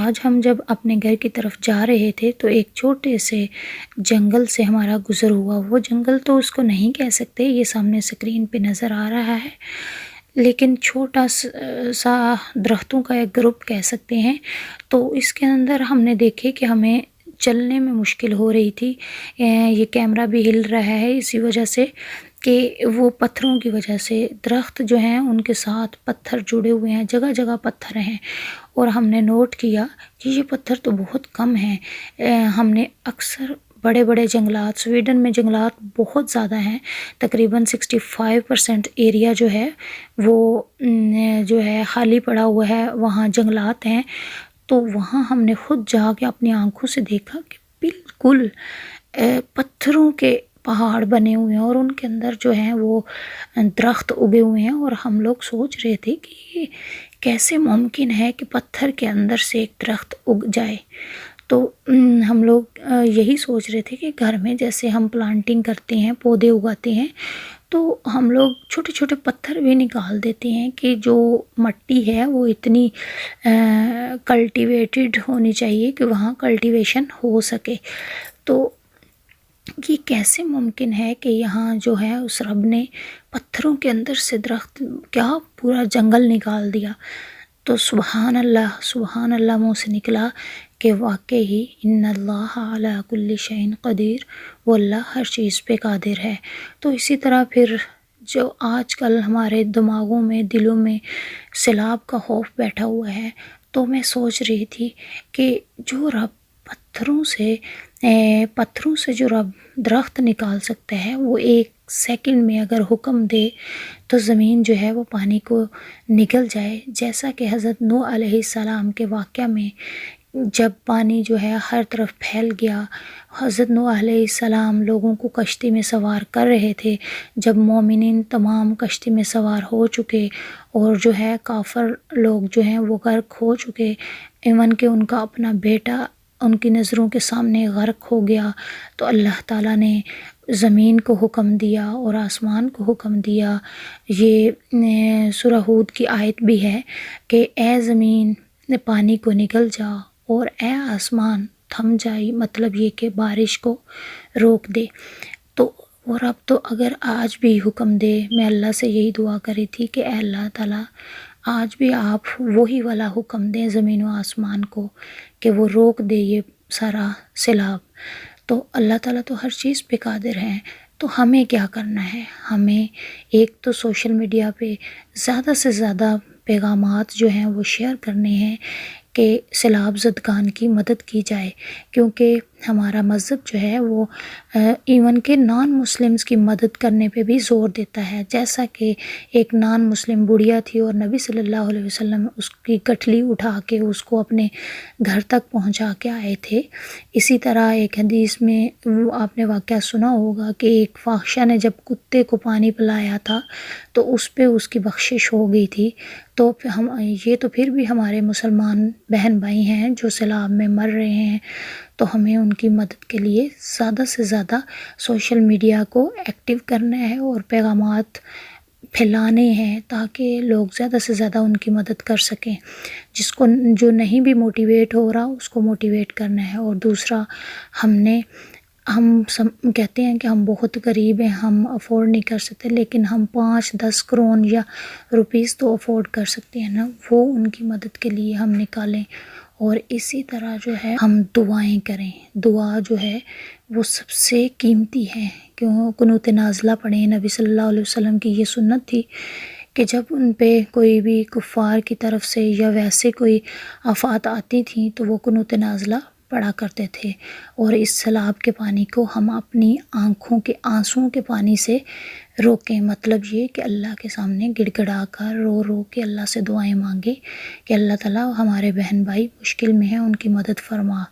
آج ہم جب اپنے گھر کی طرف جا رہے تھے تو ایک چھوٹے سے جنگل سے ہمارا گزر ہوا۔ وہ جنگل تو اس کو نہیں کہہ سکتے، یہ سامنے اسکرین پہ نظر آ رہا ہے، لیکن چھوٹا سا درختوں کا ایک گروپ کہہ سکتے ہیں۔ تو اس کے اندر ہم نے دیکھے کہ ہمیں چلنے میں مشکل ہو رہی تھی۔ یہ کیمرہ بھی ہل رہا ہے اسی وجہ سے کہ وہ پتھروں کی وجہ سے، درخت جو ہیں ان کے ساتھ پتھر جڑے ہوئے ہیں، جگہ جگہ پتھر ہیں، اور ہم نے نوٹ کیا کہ یہ پتھر تو بہت کم ہیں۔ ہم نے اکثر بڑے بڑے جنگلات، سویڈن میں جنگلات بہت زیادہ ہیں، تقریباً 65% ایریا جو ہے وہ جو ہے خالی پڑا ہوا ہے، وہاں جنگلات ہیں۔ تو وہاں ہم نے خود جا کے اپنی آنکھوں سے دیکھا کہ بالکل پتھروں کے پہاڑ بنے ہوئے ہیں اور ان کے اندر جو ہیں وہ درخت اگے ہوئے ہیں، اور ہم لوگ سوچ رہے تھے کہ یہ کیسے ممکن ہے کہ پتھر کے اندر سے ایک درخت اگ جائے۔ تو ہم لوگ یہی سوچ رہے تھے کہ گھر میں جیسے ہم پلانٹنگ کرتے ہیں، پودے اگاتے ہیں، تو ہم لوگ چھوٹے چھوٹے پتھر بھی نکال دیتے ہیں کہ جو مٹی ہے وہ اتنی کلٹیویٹڈ ہونی چاہیے کہ وہاں کلٹیویشن ہو سکے۔ تو یہ کیسے ممکن ہے کہ یہاں جو ہے اس رب نے پتھروں کے اندر سے درخت، کیا پورا جنگل نکال دیا۔ تو سبحان اللہ منہ سے نکلا کہ واقعی ان اللہ علی کل شیء قدیر، وہ اللہ ہر چیز پہ قادر ہے۔ تو اسی طرح پھر جو آج کل ہمارے دماغوں میں، دلوں میں سیلاب کا خوف بیٹھا ہوا ہے، تو میں سوچ رہی تھی کہ جو رب پتھروں سے جو رب درخت نکال سکتا ہے، وہ ایک سیکنڈ میں اگر حکم دے تو زمین جو ہے وہ پانی کو نگل جائے۔ جیسا کہ حضرت نوح علیہ السلام کے واقعہ میں جب پانی جو ہے ہر طرف پھیل گیا، حضرت نوح علیہ السلام لوگوں کو کشتی میں سوار کر رہے تھے، جب مومنین تمام کشتی میں سوار ہو چکے اور جو ہے کافر لوگ جو ہیں وہ غرق ہو چکے، ایون کہ ان کا اپنا بیٹا ان کی نظروں کے سامنے غرق ہو گیا، تو اللہ تعالیٰ نے زمین کو حکم دیا اور آسمان کو حکم دیا۔ یہ سورہ ہود کی آیت بھی ہے کہ اے زمین پانی کو نگل جا اور اے آسمان تھم جائی، مطلب یہ کہ بارش کو روک دے۔ تو اور اب تو اگر آج بھی حکم دے، میں اللہ سے یہی دعا کری تھی کہ اے اللہ تعالیٰ آج بھی آپ وہی والا حکم دیں زمین و آسمان کو کہ وہ روک دے یہ سارا سیلاب۔ تو اللہ تعالیٰ تو ہر چیز پہ قادر ہیں۔ تو ہمیں کیا کرنا ہے؟ ہمیں ایک تو سوشل میڈیا پہ زیادہ سے زیادہ پیغامات جو ہیں وہ شیئر کرنے ہیں کہ سیلاب زدگان کی مدد کی جائے، کیونکہ ہمارا مذہب جو ہے وہ ایون کہ نان مسلمز کی مدد کرنے پہ بھی زور دیتا ہے۔ جیسا کہ ایک نان مسلم بڑھیا تھی اور نبی صلی اللہ علیہ وسلم اس کی گٹھلی اٹھا کے اس کو اپنے گھر تک پہنچا کے آئے تھے، اسی طرح ایک حدیث میں وہ آپ نے واقعہ سنا ہوگا کہ ایک فاحشہ نے جب کتے کو پانی پلایا تھا تو اس پہ اس کی بخشش ہو گئی تھی۔ تو یہ تو پھر بھی ہمارے مسلمان بہن بھائی ہیں جو سیلاب میں مر رہے ہیں، تو ہمیں ان کی مدد کے لیے زیادہ سے زیادہ سوشل میڈیا کو ایکٹیو کرنا ہے اور پیغامات پھیلانے ہیں تاکہ لوگ زیادہ سے زیادہ ان کی مدد کر سکیں۔ جو نہیں بھی موٹیویٹ ہو رہا اس کو موٹیویٹ کرنا ہے۔ اور دوسرا، ہم کہتے ہیں کہ ہم بہت غریب ہیں، ہم افورڈ نہیں کر سکتے، لیکن ہم 5-10 کروڑ یا روپیز تو افورڈ کر سکتے ہیں نا، وہ ان کی مدد کے لیے ہم نکالیں۔ اور اسی طرح جو ہے ہم دعائیں کریں۔ دعا جو ہے وہ سب سے قیمتی ہے، کیوں قنوت نازلہ پڑھیں۔ نبی صلی اللہ علیہ وسلم کی یہ سنت تھی کہ جب ان پہ کوئی بھی کفار کی طرف سے یا ویسے کوئی آفات آتی تھیں تو وہ قنوت نازلہ پڑھا کرتے تھے۔ اور اس سیلاب کے پانی کو ہم اپنی آنکھوں کے آنسوؤں کے پانی سے روکیں، مطلب یہ کہ اللہ کے سامنے گڑ گڑا کر رو رو کے اللہ سے دعائیں مانگیں کہ اللہ تعالیٰ ہمارے بہن بھائی مشکل میں ہیں، ان کی مدد فرما۔